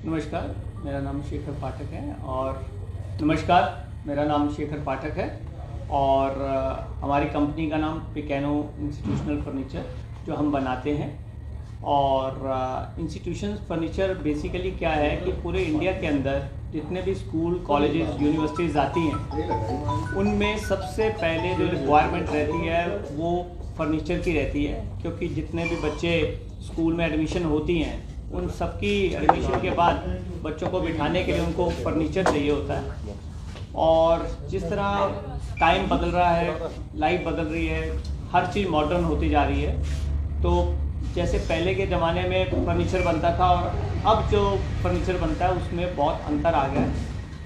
नमस्कार, मेरा नाम शेखर पाठक है और हमारी कंपनी का नाम पिकैनो इंस्टीट्यूशनल फर्नीचर जो हम बनाते हैं। और इंस्टीट्यूशन फर्नीचर बेसिकली क्या है कि पूरे इंडिया के अंदर जितने भी स्कूल, कॉलेजेस, यूनिवर्सिटीज़ आती हैं उनमें सबसे पहले जो रिक्वायरमेंट रहती है वो फर्नीचर की रहती है, क्योंकि जितने भी बच्चे स्कूल में एडमिशन होती हैं उन सबकी एडमिशन के बाद बच्चों को बिठाने के लिए उनको फर्नीचर चाहिए होता है। और जिस तरह टाइम बदल रहा है, लाइफ बदल रही है, हर चीज़ मॉडर्न होती जा रही है, तो जैसे पहले के ज़माने में फर्नीचर बनता था और अब जो फर्नीचर बनता है उसमें बहुत अंतर आ गया है।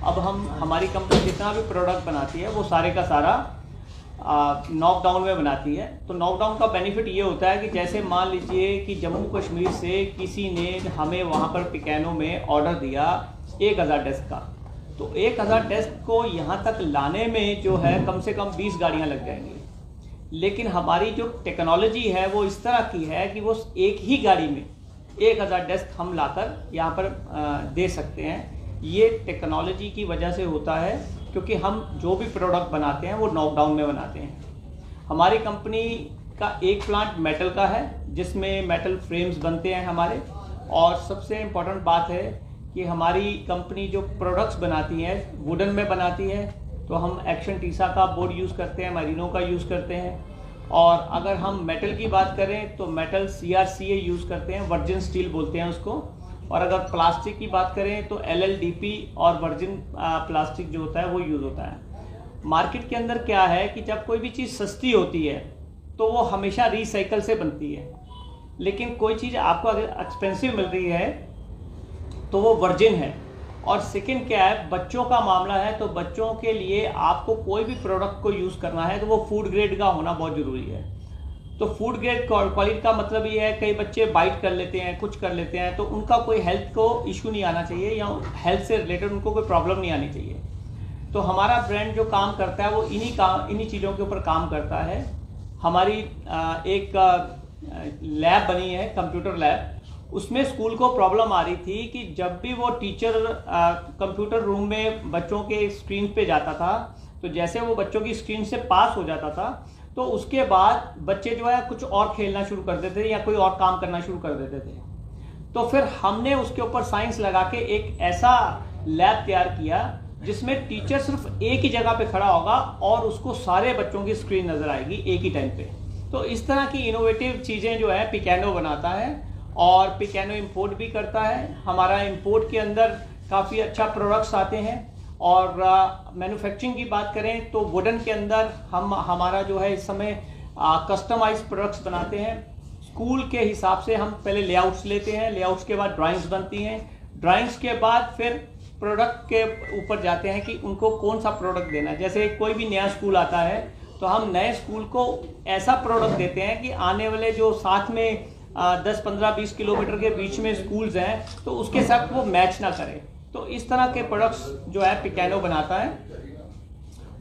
अब हमारी कंपनी जितना भी प्रोडक्ट बनाती है वो सारे का सारा नॉकडाउन में बनाती है। तो नॉकडाउन का बेनिफिट ये होता है कि जैसे मान लीजिए कि जम्मू कश्मीर से किसी ने हमें वहाँ पर पिकैनो में ऑर्डर दिया 1000 डेस्क का, तो 1000 डेस्क को यहाँ तक लाने में जो है कम से कम 20 गाड़ियाँ लग जाएंगी। लेकिन हमारी जो टेक्नोलॉजी है वो इस तरह की है कि वो एक ही गाड़ी में 1000 डेस्क हम लाकर यहाँ पर दे सकते हैं। ये टेक्नोलॉजी की वजह से होता है, क्योंकि हम जो भी प्रोडक्ट बनाते हैं वो नॉकडाउन में बनाते हैं। हमारी कंपनी का एक प्लांट मेटल का है जिसमें मेटल फ्रेम्स बनते हैं हमारे। और सबसे इम्पोर्टेंट बात है कि हमारी कंपनी जो प्रोडक्ट्स बनाती है वुडन में बनाती है, तो हम एक्शन टीसा का बोर्ड यूज़ करते हैं, मरीनो का यूज़ करते हैं। और अगर हम मेटल की बात करें तो मेटल CRCA यूज़ करते हैं, वर्जिन स्टील बोलते हैं उसको। और अगर प्लास्टिक की बात करें तो LLDP और वर्जिन प्लास्टिक जो होता है वो यूज़ होता है। मार्केट के अंदर क्या है कि जब कोई भी चीज़ सस्ती होती है तो वो हमेशा रिसाइकल से बनती है, लेकिन कोई चीज़ आपको अगर एक्सपेंसिव मिल रही है तो वो वर्जिन है। और सेकंड क्या है, बच्चों का मामला है, तो बच्चों के लिए आपको कोई भी प्रोडक्ट को यूज़ करना है तो वो फूड ग्रेड का होना बहुत ज़रूरी है। तो फूड ग्रेड क्वालिटी का मतलब ये है, कई बच्चे बाइट कर लेते हैं, कुछ कर लेते हैं, तो उनका कोई हेल्थ को इशू नहीं आना चाहिए या हेल्थ से रिलेटेड उनको कोई प्रॉब्लम नहीं आनी चाहिए। तो हमारा ब्रांड जो काम करता है वो इन्हीं चीज़ों के ऊपर काम करता है। हमारी एक लैब बनी है, कंप्यूटर लैब। उसमें स्कूल को प्रॉब्लम आ रही थी कि जब भी वो टीचर कंप्यूटर रूम में बच्चों के स्क्रीन पे जाता था, तो जैसे वो बच्चों की स्क्रीन से पास हो जाता था तो उसके बाद बच्चे जो है कुछ और खेलना शुरू कर देते थे या कोई और काम करना शुरू कर देते थे। तो फिर हमने उसके ऊपर साइंस लगा के एक ऐसा लैब तैयार किया जिसमें टीचर सिर्फ एक ही जगह पे खड़ा होगा और उसको सारे बच्चों की स्क्रीन नजर आएगी एक ही टाइम पे। तो इस तरह की इनोवेटिव चीज़ें जो है पिकैनो बनाता है और पिकैनो इंपोर्ट भी करता है। हमारा इंपोर्ट के अंदर काफ़ी अच्छा प्रोडक्ट्स आते हैं। और मैन्युफैक्चरिंग की बात करें तो वुडन के अंदर हमारा जो है इस समय कस्टमाइज प्रोडक्ट्स बनाते हैं। स्कूल के हिसाब से हम पहले लेआउट्स लेते हैं, लेआउट्स के बाद ड्राइंग्स बनती हैं, ड्राइंग्स के बाद फिर प्रोडक्ट के ऊपर जाते हैं कि उनको कौन सा प्रोडक्ट देना है। जैसे कोई भी नया स्कूल आता है तो हम नए स्कूल को ऐसा प्रोडक्ट देते हैं कि आने वाले जो साथ में 10, 15, 20 किलोमीटर के बीच में स्कूल्स हैं तो उसके साथ वो मैच ना करें। तो इस तरह के प्रोडक्ट्स जो है पिकैनो बनाता है।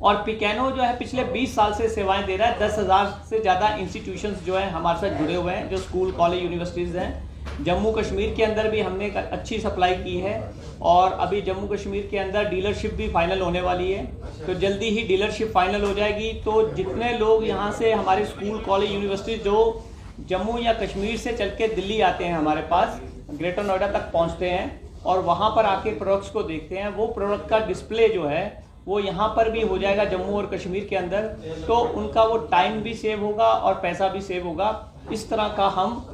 और पिकैनो जो है पिछले 20 साल से सेवाएं दे रहा है। 10,000 से ज़्यादा इंस्टीट्यूशंस जो हैं हमारे साथ जुड़े हुए हैं, जो स्कूल, कॉलेज, यूनिवर्सिटीज़ हैं। जम्मू कश्मीर के अंदर भी हमने एक अच्छी सप्लाई की है और अभी जम्मू कश्मीर के अंदर डीलरशिप भी फाइनल होने वाली है। तो जल्दी ही डीलरशिप फाइनल हो जाएगी। तो जितने लोग यहाँ से हमारे स्कूल, कॉलेज, यूनिवर्सिटी जो जम्मू या कश्मीर से चल के दिल्ली आते हैं हमारे पास, ग्रेटर नोएडा तक पहुँचते हैं और वहाँ पर आके प्रोडक्ट्स को देखते हैं, वो प्रोडक्ट का डिस्प्ले जो है वो यहाँ पर भी हो जाएगा जम्मू और कश्मीर के अंदर। तो उनका वो टाइम भी सेव होगा और पैसा भी सेव होगा। इस तरह का हम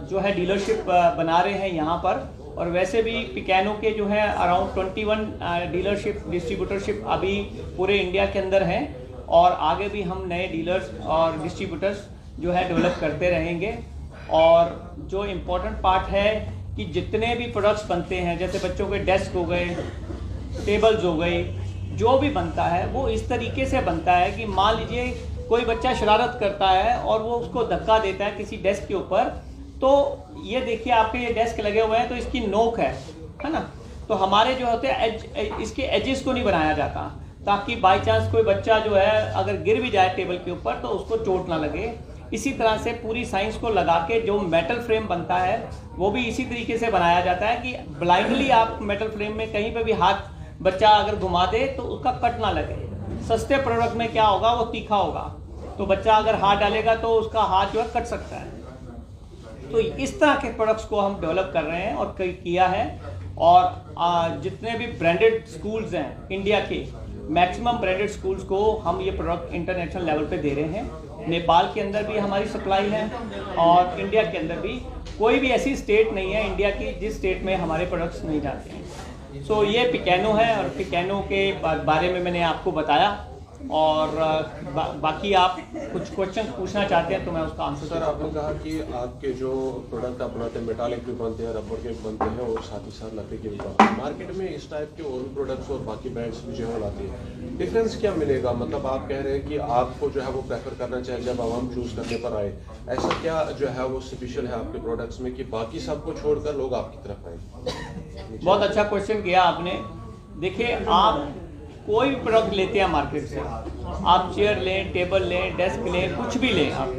जो है डीलरशिप बना रहे हैं यहाँ पर। और वैसे भी पिकैनो के जो है अराउंड 21 डीलरशिप, डिस्ट्रीब्यूटरशिप अभी पूरे इंडिया के अंदर हैं और आगे भी हम नए डीलर्स और डिस्ट्रीब्यूटर्स जो है डेवलप करते रहेंगे। और जो इम्पोर्टेंट पार्ट है कि जितने भी प्रोडक्ट्स बनते हैं, जैसे बच्चों के डेस्क हो गए, टेबल्स हो गए, जो भी बनता है वो इस तरीके से बनता है कि मान लीजिए कोई बच्चा शरारत करता है और वो उसको धक्का देता है किसी डेस्क के ऊपर, तो ये देखिए आपके ये डेस्क लगे हुए हैं तो इसकी नोक है ना। तो हमारे जो होते हैं इसके एजेस को नहीं बनाया जाता ताकि बाई चांस कोई बच्चा जो है अगर गिर भी जाए टेबल के ऊपर तो उसको चोट ना लगे। इसी तरह से पूरी साइंस को लगा के जो मेटल फ्रेम बनता है वो भी इसी तरीके से बनाया जाता है कि ब्लाइंडली आप मेटल फ्रेम में कहीं पे भी हाथ बच्चा अगर घुमा दे तो उसका कट ना लगे। सस्ते प्रोडक्ट में क्या होगा, वो तीखा होगा, तो बच्चा अगर हाथ डालेगा तो उसका हाथ जो है कट सकता है। तो इस तरह के प्रोडक्ट्स को हम डेवलप कर रहे हैं और किया है। और जितने भी ब्रांडेड स्कूल्स हैं इंडिया के, मैक्सिमम ब्रांडेड स्कूल्स को हम ये प्रोडक्ट इंटरनेशनल लेवल पे दे रहे हैं। नेपाल के अंदर भी हमारी सप्लाई है और इंडिया के अंदर भी। कोई भी ऐसी स्टेट नहीं है इंडिया की जिस स्टेट में हमारे प्रोडक्ट्स नहीं जाते हैं। सो ये पिकैनो है और पिकैनो के बारे में मैंने आपको बताया। और बाकी आप कुछ क्वेश्चन पूछना चाहते हैं तो मैं उसका आंसर। सर, आपने कहा कि आपके जो प्रोडक्ट आप बनाते हैं मेटालिक भी बनते हैं, रबर के भी बनते हैं और साथ ही साथ लकड़ी के भी बनते हैं। मार्केट में इस टाइप के और भी प्रोडक्ट्स और बाकी ब्रांड्स भी जो है लाती है, डिफरेंस क्या मिलेगा? मतलब आप कह रहे हैं कि आपको जो है वो प्रेफर करना चाहिए जब हम चूज़ करने पर आए, ऐसा क्या जो है वो स्पेशल है आपके प्रोडक्ट्स में कि बाकी सबको छोड़कर लोग आपकी तरफ आए? बहुत अच्छा क्वेश्चन किया आपने। देखिए, आप कोई भी प्रोडक्ट लेते हैं मार्केट से, आप चेयर लें, टेबल लें, डेस्क लें, कुछ भी लें आप,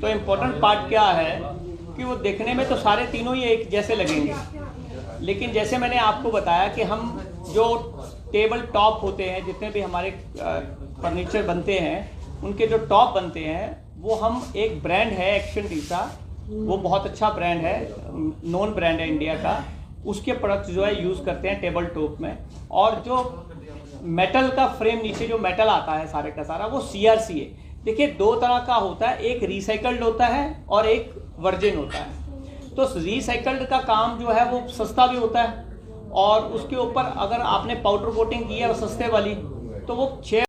तो इम्पोर्टेंट पार्ट क्या है कि वो देखने में तो सारे तीनों ही एक जैसे लगेंगे, लेकिन जैसे मैंने आपको बताया कि हम जो टेबल टॉप होते हैं, जितने भी हमारे फर्नीचर बनते हैं, उनके जो टॉप बनते हैं वो हम एक ब्रांड है एक्शन डीसा, वो बहुत अच्छा ब्रांड है, नोन ब्रांड है इंडिया का, उसके प्रोडक्ट जो है यूज़ करते हैं टेबल टॉप में। और जो मेटल का फ्रेम, नीचे जो मेटल आता है सारे का सारा, वो CRC है। देखिए, दो तरह का होता है, एक रिसाइकल्ड होता है और एक वर्जिन होता है। तो रिसाइकल्ड का काम जो है वो सस्ता भी होता है और उसके ऊपर अगर आपने पाउडर कोटिंग की है सस्ते वाली, तो वो 6